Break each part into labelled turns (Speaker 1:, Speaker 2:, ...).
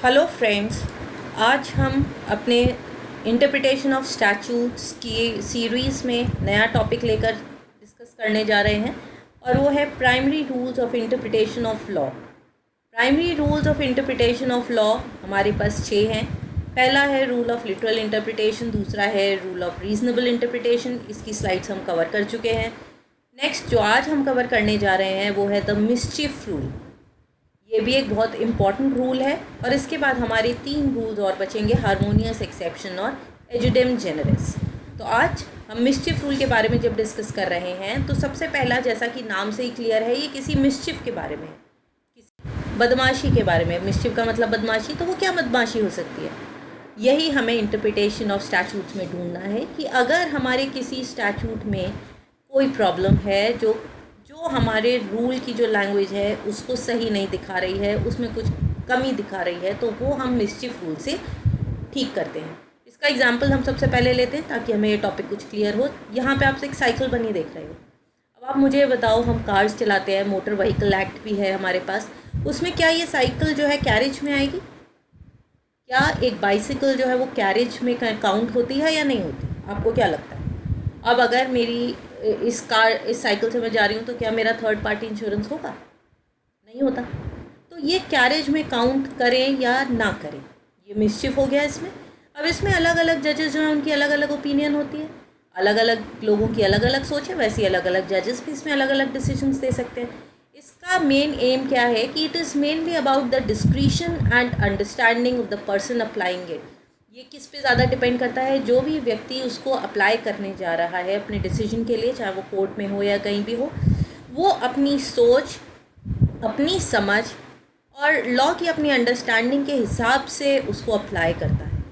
Speaker 1: Hello friends, आज हम अपने इंटरप्रिटेशन ऑफ स्टैट्यूट्स की सीरीज़ में नया टॉपिक लेकर डिस्कस करने जा रहे हैं और वो है primary rules of interpretation of law. Primary rules of interpretation of law हमारे पास 6 हैं। पहला है रूल ऑफ लिटरल इंटरप्रिटेशन, दूसरा है रूल ऑफ रीजनेबल इंटरप्रिटेशन, इसकी स्लाइड्स हम कवर कर चुके हैं। नेक्स्ट जो आज हम कवर करने जा रहे हैं वो है द मिस्चिफ रूल। ये भी एक बहुत इम्पॉर्टेंट रूल है और इसके बाद हमारे 3 रूल्स और बचेंगे, हार्मोनियस, एक्सेप्शन और एजुडेम जेनरस। तो आज हम मिस्चिफ रूल के बारे में जब डिस्कस कर रहे हैं तो सबसे पहला, जैसा कि नाम से ही क्लियर है, ये किसी मिस्चिफ के बारे में है, किसी बदमाशी के बारे में। मिस्चिफ का मतलब बदमाशी, तो वो क्या बदमाशी हो सकती है, यही हमें इंटरप्रिटेशन ऑफ स्टैट्यूट्स में ढूंढना है कि अगर हमारे किसी स्टैट्यूट में कोई प्रॉब्लम है जो हमारे रूल की जो लैंग्वेज है उसको सही नहीं दिखा रही है, उसमें कुछ कमी दिखा रही है, तो वो हम मिस्चिफ रूल से ठीक करते हैं। इसका एग्जांपल हम सबसे पहले लेते हैं ताकि हमें ये टॉपिक कुछ क्लियर हो। यहाँ पे आपसे एक साइकिल बनी देख रहे हो। अब आप मुझे बताओ, हम कार्स चलाते हैं, मोटर व्हीकल एक्ट भी है हमारे पास, उसमें क्या ये साइकिल जो है कैरेज में आएगी? क्या एक बाइसिकल जो है वो कैरेज में काउंट होती है या नहीं होती? आपको क्या लगता है? अब अगर मेरी इस साइकिल से मैं जा रही हूँ तो क्या मेरा थर्ड पार्टी इंश्योरेंस होगा? नहीं होता। तो ये कैरेज में काउंट करें या ना करें, ये मिस्चिफ हो गया इसमें। अब इसमें अलग अलग जजेस जो हैं उनकी अलग अलग ओपिनियन होती है, अलग अलग लोगों की अलग अलग सोच है, वैसे अलग अलग जजेस भी इसमें अलग अलग डिसीजंस दे सकते हैं। इसका मेन एम क्या है कि it is mainly about the discretion and understanding of the person applying it. ये किस पे ज़्यादा डिपेंड करता है? जो भी व्यक्ति उसको अप्लाई करने जा रहा है अपने डिसीजन के लिए, चाहे वो कोर्ट में हो या कहीं भी हो, वो अपनी सोच, अपनी समझ और लॉ की अपनी अंडरस्टैंडिंग के हिसाब से उसको अप्लाई करता है।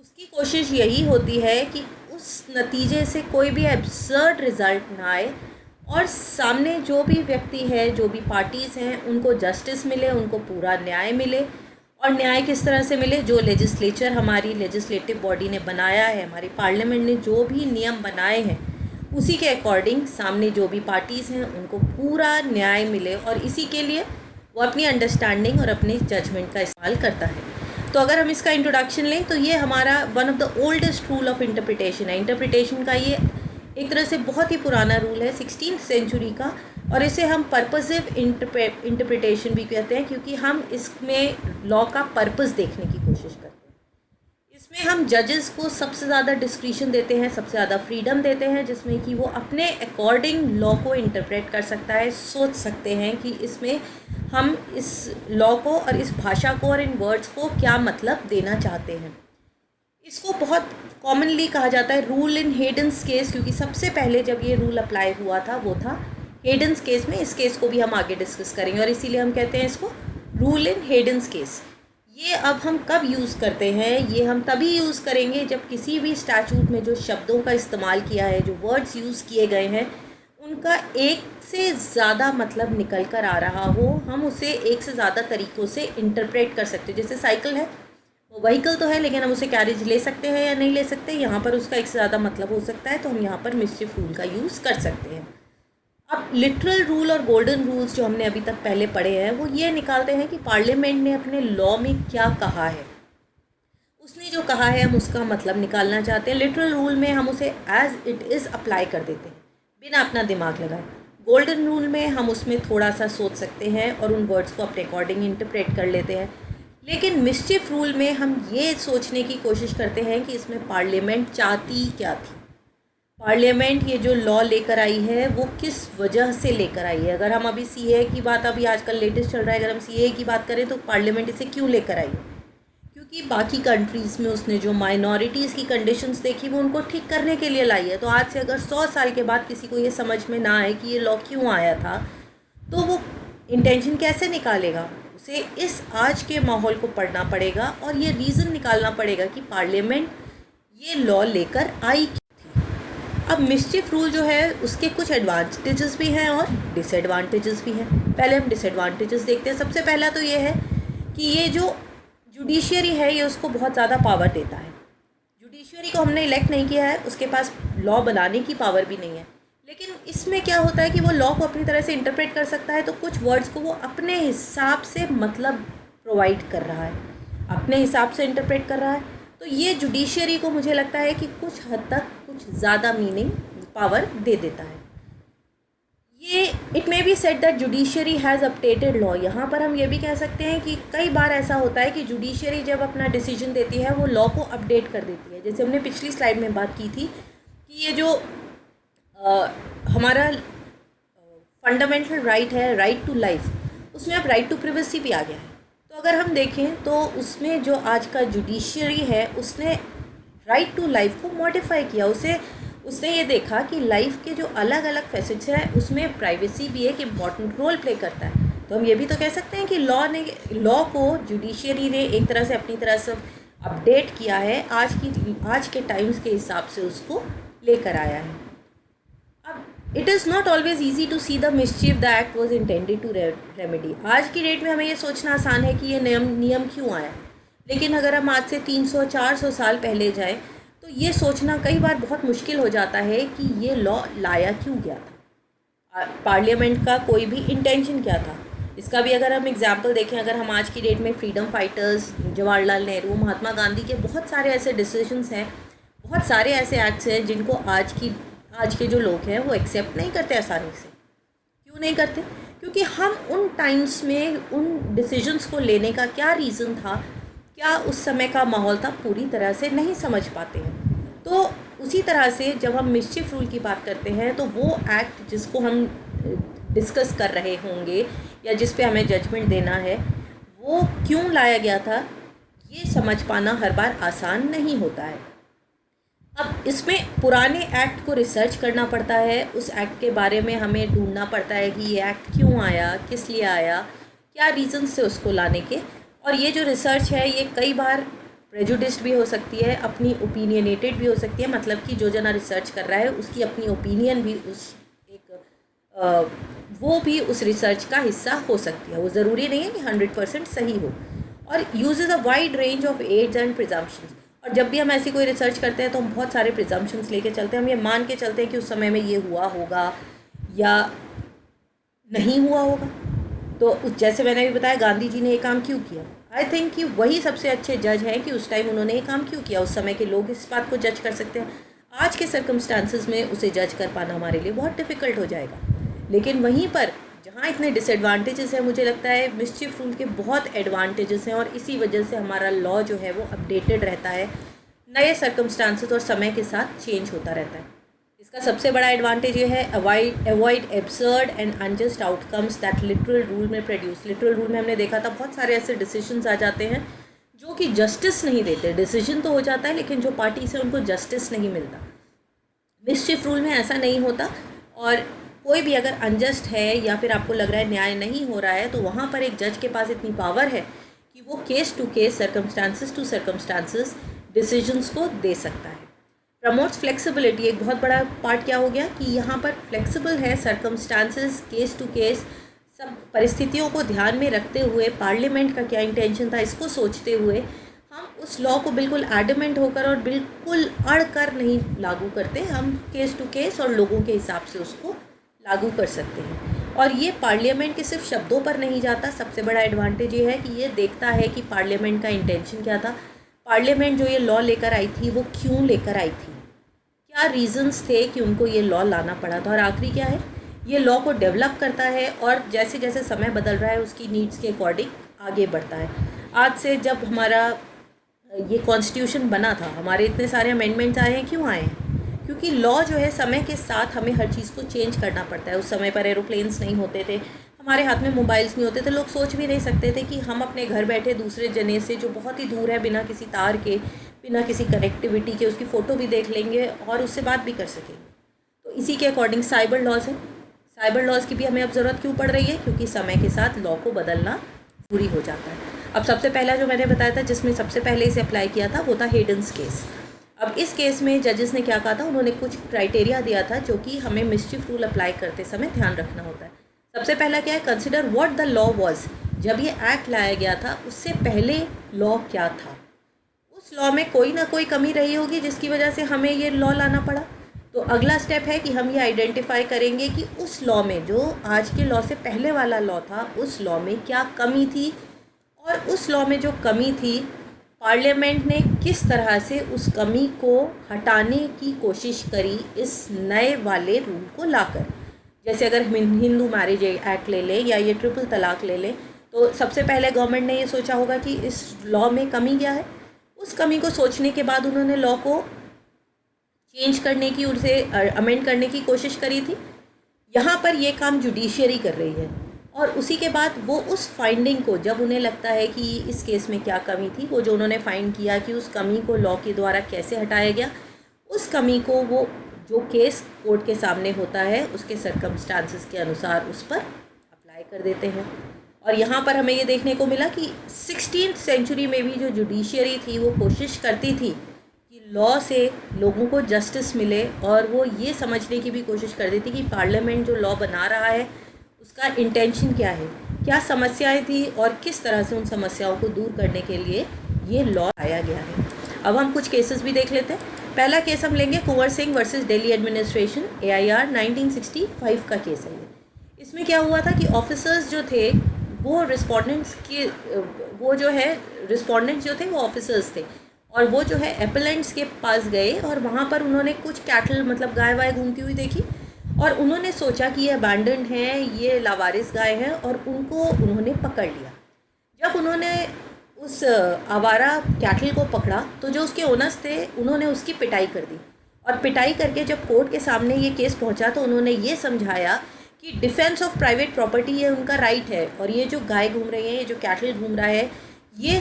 Speaker 1: उसकी कोशिश यही होती है कि उस नतीजे से कोई भी एब्सर्ड रिज़ल्ट ना आए और सामने जो भी व्यक्ति है, जो भी पार्टीज़ हैं, उनको जस्टिस मिले, उनको पूरा न्याय मिले। और न्याय किस तरह से मिले? जो लेजिस्लेचर, हमारी लेजिस्लेटिव बॉडी ने बनाया है, हमारी पार्लियामेंट ने जो भी नियम बनाए हैं, उसी के अकॉर्डिंग सामने जो भी पार्टीज़ हैं उनको पूरा न्याय मिले, और इसी के लिए वो अपनी अंडरस्टैंडिंग और अपने जजमेंट का इस्तेमाल करता है। तो अगर हम इसका इंट्रोडक्शन लें तो ये हमारा one of the oldest rule of interpretation है। इंटरप्रिटेशन का ये एक तरह से बहुत ही पुराना रूल है, 16th सेंचुरी का, और इसे हम पर्पसिव इंटरप्रिटेशन भी कहते हैं क्योंकि हम इसमें लॉ का पर्पस देखने की कोशिश करते हैं। इसमें हम जजेस को सबसे ज़्यादा डिस्क्रिशन देते हैं, सबसे ज़्यादा फ्रीडम देते हैं, जिसमें कि वो अपने अकॉर्डिंग लॉ को इंटरप्रेट कर सकता है, सोच सकते हैं कि इसमें हम इस लॉ को और इस भाषा को और इन वर्ड्स को क्या मतलब देना चाहते हैं। इसको बहुत कॉमनली कहा जाता है रूल इन हेडन्स केस, क्योंकि सबसे पहले जब ये रूल अप्लाई हुआ था वो था हेडन्स केस में। इस केस को भी हम आगे डिस्कस करेंगे और इसीलिए हम कहते हैं इसको रूल इन हेडन्स केस। ये अब हम कब यूज़ करते हैं? ये हम तभी यूज़ करेंगे जब किसी भी स्टैट्यूट में जो शब्दों का इस्तेमाल किया है, जो वर्ड्स यूज़ किए गए हैं, उनका एक से ज़्यादा मतलब निकल कर आ रहा हो, हम उसे एक से ज़्यादा तरीक़ों से इंटरप्रेट कर सकते हैं। जैसे साइकिल है, वो व्हीकल तो है लेकिन हम उसे कैरेज ले सकते हैं या नहीं ले सकते, यहाँ पर उसका एक से ज़्यादा मतलब हो सकता है, तो हम यहाँ पर मिस्चिफ रूल का यूज़ कर सकते हैं। अब लिटरल रूल और गोल्डन रूल्स जो हमने अभी तक पहले पढ़े हैं वो ये निकालते हैं कि पार्लियामेंट ने अपने लॉ में क्या कहा है, उसने जो कहा है हम उसका मतलब निकालना चाहते हैं। लिटरल रूल में हम उसे एज इट इज़ अप्लाई कर देते हैं बिना अपना दिमाग लगाए। गोल्डन रूल में हम उसमें थोड़ा सा सोच सकते हैं और उन वर्ड्स को अपने अकॉर्डिंग इंटरप्रेट कर लेते हैं। लेकिन मिस्चिफ रूल में हम ये सोचने की कोशिश करते हैं कि इसमें पार्लियामेंट चाहती क्या थी, पार्लियामेंट ये जो लॉ लेकर आई है वो किस वजह से लेकर आई है। अगर हम अभी सीए की बात, अभी आजकल लेटेस्ट चल रहा है, अगर हम सीए की बात करें तो पार्लियामेंट इसे क्यों लेकर आई? क्योंकि बाकी कंट्रीज़ में उसने जो माइनॉरिटीज़ की कंडीशंस देखी वो उनको ठीक करने के लिए लाई है। तो आज से अगर 100 साल के बाद किसी को ये समझ में ना आए कि ये लॉ क्यों आया था, तो वो इंटेंशन कैसे निकालेगा? उसे इस आज के माहौल को पढ़ना पड़ेगा और ये रीज़न निकालना पड़ेगा कि पार्लियामेंट ये लॉ लेकर आई क्यों थी। अब मिस्चिफ रूल जो है उसके कुछ एडवांटेजेस भी हैं और डिसएडवांटेजेस भी हैं। पहले हम डिसएडवांटेजेस देखते हैं। सबसे पहला तो ये है कि ये जो जुडिशियरी है ये उसको बहुत ज़्यादा पावर देता है। जुडिशियरी को हमने इलेक्ट नहीं किया है, उसके पास लॉ बनाने की पावर भी नहीं है, लेकिन इसमें क्या होता है कि वो लॉ को अपनी तरह से इंटरप्रेट कर सकता है, तो कुछ वर्ड्स को वो अपने हिसाब से मतलब प्रोवाइड कर रहा है। अपने हिसाब से इंटरप्रेट कर रहा है। तो ये जुडिशरी को मुझे लगता है कि कुछ हद तक कुछ ज़्यादा मीनिंग पावर दे देता है। ये it may be said that judiciary has updated law. यहाँ पर हम ये भी कह सकते हैं कि कई बार ऐसा होता है कि जुडिशरी जब अपना डिसीजन देती है वो लॉ को अपडेट कर देती है। जैसे हमने पिछली स्लाइड में बात की थी कि ये जो हमारा फंडामेंटल राइट है, राइट टू लाइफ, उसमें अब राइट टू प्रिवेसी भी आ गया है। तो अगर हम देखें तो उसमें जो आज का जुडिशरी है उसने राइट टू लाइफ को मॉडिफाई किया। उसने ये देखा कि लाइफ के जो अलग अलग फैसेट्स हैं उसमें प्राइवेसी भी एक इम्पॉर्टेंट रोल प्ले करता है। तो हम ये भी तो कह सकते हैं कि लॉ को जुडिशरी ने एक तरह से अपनी तरह से अपडेट किया है, आज के टाइम्स के हिसाब से उसको लेकर आया है। अब it is not always easy to see the mischief the act was intended to remedy. आज की डेट में हमें ये सोचना आसान है कि ये नियम क्यों आया, लेकिन अगर हम आज से 300-400 साल पहले जाएं तो ये सोचना कई बार बहुत मुश्किल हो जाता है कि ये लॉ लाया क्यों गया था, पार्लियामेंट का कोई भी इंटेंशन क्या था। इसका भी अगर हम एग्जांपल देखें, अगर हम आज की डेट में फ्रीडम फाइटर्स जवाहरलाल नेहरू, महात्मा गांधी के बहुत सारे ऐसे डिसीजंस हैं, बहुत सारे ऐसे एक्ट्स हैं जिनको आज के जो लोग हैं वो एक्सेप्ट नहीं करते आसानी से। क्यों नहीं करते? क्योंकि हम उन टाइम्स में उन डिसीजंस को लेने का क्या रीज़न था, क्या उस समय का माहौल था, पूरी तरह से नहीं समझ पाते हैं। तो उसी तरह से जब हम मिसचिफ रूल की बात करते हैं तो वो एक्ट जिसको हम डिस्कस कर रहे होंगे या जिस पे हमें जजमेंट देना है वो क्यों लाया गया था, ये समझ पाना हर बार आसान नहीं होता है। अब इसमें पुराने एक्ट को रिसर्च करना पड़ता है, उस एक्ट के बारे में हमें ढूंढना पड़ता है कि ये एक्ट क्यों आया, किस लिए आया, क्या रीज़न्स थे उसको लाने के। और ये जो रिसर्च है ये कई बार प्रेजुडिस्ड भी हो सकती है, अपनी ओपिनियनेटेड भी हो सकती है, मतलब कि जो जना रिसर्च कर रहा है उसकी अपनी ओपिनियन भी वो भी उस रिसर्च का हिस्सा हो सकती है। वो ज़रूरी नहीं है कि 100% सही हो। और uses a wide range of aids and presumptions. और जब भी हम ऐसी कोई रिसर्च करते हैं तो हम बहुत सारे प्रिजम्पशंस लेके चलते हैं। हम ये मान के चलते हैं कि उस समय में ये हुआ होगा या नहीं हुआ होगा। तो जैसे मैंने भी बताया गांधी जी ने ये काम क्यों किया, आई थिंक कि वही सबसे अच्छे जज हैं कि उस टाइम उन्होंने ये काम क्यों किया। उस समय के लोग इस बात को जज कर सकते हैं, आज के सर्कमस्टांसिस में उसे जज कर पाना हमारे लिए बहुत डिफ़िकल्ट हो जाएगा। लेकिन वहीं पर जहाँ इतने डिसएडवांटेजेस हैं, मुझे लगता है मिसचिफ रूल के बहुत एडवांटेजेस हैं, और इसी वजह से हमारा लॉ जो है वो अपडेटेड रहता है, नए सर्कमस्टांसिस और समय के साथ चेंज होता रहता है। इसका सबसे बड़ा एडवांटेज ये है avoid absurd and unjust outcomes that literal rule में प्रोड्यूस। लिटरल रूल में हमने देखा था बहुत सारे ऐसे डिसीजंस आ जाते हैं जो कि जस्टिस नहीं देते। डिसीजन तो हो जाता है लेकिन जो पार्टी से उनको जस्टिस नहीं मिलता। मिसचिफ रूल में ऐसा नहीं होता, और कोई भी अगर अनजस्ट है या फिर आपको लग रहा है न्याय नहीं हो रहा है तो वहाँ पर एक जज के पास इतनी पावर है कि वो case to case, circumstances to circumstances decisions को दे सकता है। प्रमोट्स फ्लेक्सिबिलिटी, एक बहुत बड़ा पार्ट क्या हो गया कि यहाँ पर फ्लेक्सिबल है, सर्कमस्टांसिस, केस टू केस, सब परिस्थितियों को ध्यान में रखते हुए, पार्लियामेंट का क्या इंटेंशन था इसको सोचते हुए हम उस लॉ को बिल्कुल एडमेंट होकर और बिल्कुल अड़ कर नहीं लागू करते। हम केस टू केस और लोगों के हिसाब से उसको लागू कर सकते हैं। और ये पार्लियामेंट के सिर्फ शब्दों पर नहीं जाता। सबसे बड़ा एडवांटेज ये है कि ये देखता है कि पार्लियामेंट का इंटेंशन क्या था, पार्लियामेंट जो ये लॉ लेकर आई थी वो क्यों लेकर आई थी, क्या रीजंस थे कि उनको ये लॉ लाना पड़ा था, और आखिरी क्या है, ये लॉ को डेवलप करता है और जैसे जैसे समय बदल रहा है उसकी नीड्स के अकॉर्डिंग आगे बढ़ता है। आज से जब हमारा ये कॉन्स्टिट्यूशन बना था, हमारे इतने सारे अमेंडमेंट्स आए हैं, क्यों आए हैं? क्योंकि लॉ जो है समय के साथ हमें हर चीज़ को चेंज करना पड़ता है। उस समय पर एरोप्लेन्स नहीं होते थे, हमारे हाथ में मोबाइल्स नहीं होते थे, लोग सोच भी नहीं सकते थे कि हम अपने घर बैठे दूसरे जने से जो बहुत ही दूर है, बिना किसी तार के, बिना किसी कनेक्टिविटी के, उसकी फ़ोटो भी देख लेंगे और उससे बात भी कर सकेंगे। तो इसी के अकॉर्डिंग साइबर लॉज है। साइबर लॉज की भी हमें अब ज़रूरत क्यों पड़ रही है? क्योंकि समय के साथ लॉ को बदलना पूरी हो जाता है। अब सबसे पहला जो मैंने बताया था जिसमें सबसे पहले इसे अप्लाई किया था वो था हेडन्स केस। अब इस केस में जजेस ने क्या कहा था, उन्होंने कुछ क्राइटेरिया दिया था जो कि हमें मिसचिफ रूल अप्लाई करते समय ध्यान रखना होता है। सबसे पहला क्या है, consider what the law was. जब ये एक्ट लाया गया था उससे पहले लॉ क्या था, उस लॉ में कोई ना कोई कमी रही होगी जिसकी वजह से हमें ये लॉ लाना पड़ा। तो अगला स्टेप है कि हम ये आइडेंटिफाई करेंगे कि उस लॉ में, जो आज के लॉ से पहले वाला लॉ था, उस लॉ में क्या कमी थी, और उस लॉ में जो कमी थी पार्लियामेंट ने किस तरह से उस कमी को हटाने की कोशिश करी इस नए वाले रूल को लाकर। जैसे अगर हिंदू मैरिज एक्ट ले लें या ये ट्रिपल तलाक ले लें, तो सबसे पहले गवर्नमेंट ने ये सोचा होगा कि इस लॉ में कमी क्या है। उस कमी को सोचने के बाद उन्होंने लॉ को चेंज करने की, उसे अमेंड करने की कोशिश करी थी। यहाँ पर ये काम जुडिशियरी कर रही है और उसी के बाद वो उस फाइंडिंग को, जब उन्हें लगता है कि इस केस में क्या कमी थी, वो जो उन्होंने फाइंड किया कि उस कमी को लॉ के द्वारा कैसे हटाया गया, उस कमी को वो जो केस कोर्ट के सामने होता है उसके सर्कमस्टांसेस के अनुसार उस पर अप्लाई कर देते हैं। और यहाँ पर हमें ये देखने को मिला कि 16th सेंचुरी में भी जो जुडिशियरी थी वो कोशिश करती थी कि लॉ से लोगों को जस्टिस मिले, और वो ये समझने की भी कोशिश करती थी कि पार्लियामेंट जो लॉ बना रहा है उसका इंटेंशन क्या है, क्या समस्याएं थी और किस तरह से उन समस्याओं को दूर करने के लिए ये लॉ आया गया है। अब हम कुछ केसेस भी देख लेते हैं। पहला केस हम लेंगे Kunwar Singh versus Delhi administration, AIR 1965 का केस है ये। इसमें क्या हुआ था कि ऑफिसर्स जो थे वो रिस्पोंडेंट्स जो थे वो ऑफिसर्स थे, और वो जो है एपेलेंट्स के पास गए और वहाँ पर उन्होंने कुछ कैटल मतलब गाय वाय घूमती हुई देखी, और उन्होंने सोचा कि ये अबैंडन्ड हैं, ये लावारिस गाय हैं, और उनको उन्होंने पकड़ लिया। जब उन्होंने उस आवारा कैटल को पकड़ा तो जो उसके ओनर्स थे उन्होंने उसकी पिटाई कर दी, और पिटाई करके जब कोर्ट के सामने ये केस पहुंचा तो उन्होंने ये समझाया कि डिफेंस ऑफ प्राइवेट प्रॉपर्टी ये उनका राइट है, और ये जो गाय घूम रही है, ये जो कैटल घूम रहा है, ये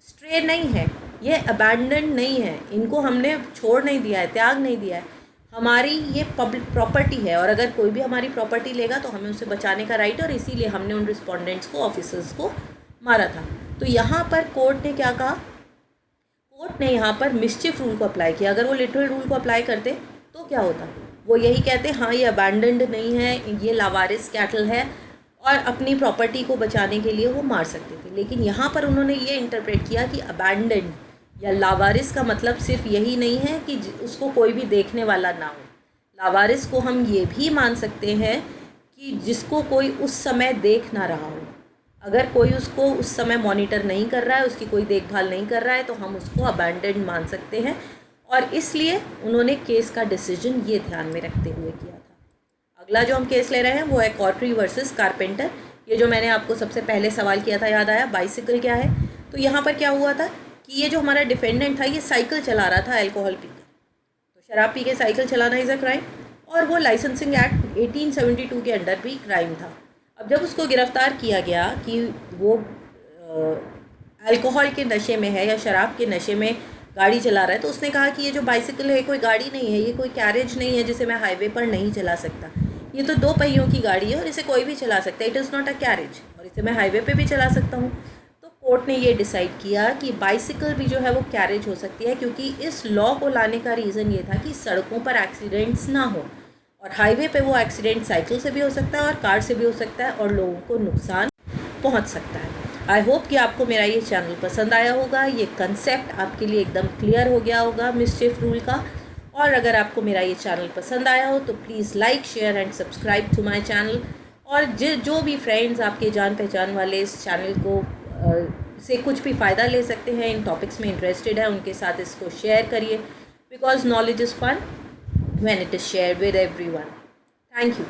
Speaker 1: स्ट्रे नहीं है, ये अबैंडन नहीं है, इनको हमने छोड़ नहीं दिया है, त्याग नहीं दिया है, हमारी ये पब्लिक प्रॉपर्टी है, और अगर कोई भी हमारी प्रॉपर्टी लेगा तो हमें उसे बचाने का राइट है, और इसीलिए हमने उन रिस्पोंडेंट्स को, ऑफिसर्स को मारा था। तो यहाँ पर कोर्ट ने क्या कहा, कोर्ट ने यहाँ पर मिस्चिफ रूल को अप्लाई किया। अगर वो लिटरल रूल को अप्लाई करते तो क्या होता, वो यही कहते हाँ ये अबैंडन्ड नहीं है, ये लावारिस कैटल है, और अपनी प्रॉपर्टी को बचाने के लिए वो मार सकते थे। लेकिन यहाँ पर उन्होंने ये इंटरप्रेट किया कि अबैंडन्ड या लावारिस का मतलब सिर्फ यही नहीं है कि उसको कोई भी देखने वाला ना हो। लावारिस को हम ये भी मान सकते हैं कि जिसको कोई उस समय देख ना रहा हो। अगर कोई उसको उस समय मॉनिटर नहीं कर रहा है, उसकी कोई देखभाल नहीं कर रहा है, तो हम उसको अबैंडन्ड मान सकते हैं, और इसलिए उन्होंने केस का डिसीजन ये ध्यान में रखते हुए किया था। अगला जो हम केस ले रहे हैं वो है कॉटरी वर्सेस कारपेंटर। ये जो मैंने आपको सबसे पहले सवाल किया था, याद आया, बाइसिकल क्या है। तो यहाँ पर क्या हुआ था कि ये जो हमारा डिफेंडेंट था ये साइकिल चला रहा था अल्कोहल पीकर। तो शराब पी के साइकिल चलाना इज़ अ क्राइम, और वो लाइसेंसिंग एक्ट 1872 के अंडर भी क्राइम था। अब जब उसको गिरफ़्तार किया गया कि वो अल्कोहल के नशे में है या शराब के नशे में गाड़ी चला रहा है, तो उसने कहा कि ये जो बाइसिकल है कोई गाड़ी नहीं है, ये कोई कैरेज नहीं है जिसे मैं हाईवे पर नहीं चला सकता, ये तो 2 पहियों की गाड़ी है और इसे कोई भी चला सकता है, it is not a carriage, और इसे मैं हाईवे पे भी चला सकता हूँ। तो कोर्ट ने ये डिसाइड किया कि बाइसिकल भी जो है वो कैरेज हो सकती है, क्योंकि इस लॉ को लाने का रीज़न ये था कि सड़कों पर एक्सीडेंट्स ना हो, और हाईवे पे वो एक्सीडेंट साइकिल से भी हो सकता है और कार से भी हो सकता है, और लोगों को नुकसान पहुंच सकता है। आई होप कि आपको मेरा ये चैनल पसंद आया होगा, ये कंसेप्ट आपके लिए एकदम क्लियर हो गया होगा मिस्चिफ रूल का। और अगर आपको मेरा ये चैनल पसंद आया हो तो please like, share and subscribe to my channel, और जो भी फ्रेंड्स आपके जान पहचान वाले इस चैनल को से कुछ भी फ़ायदा ले सकते हैं, इन टॉपिक्स में इंटरेस्टेड है, उनके साथ इसको शेयर करिए, because knowledge is fun when it is shared with everyone. Thank you.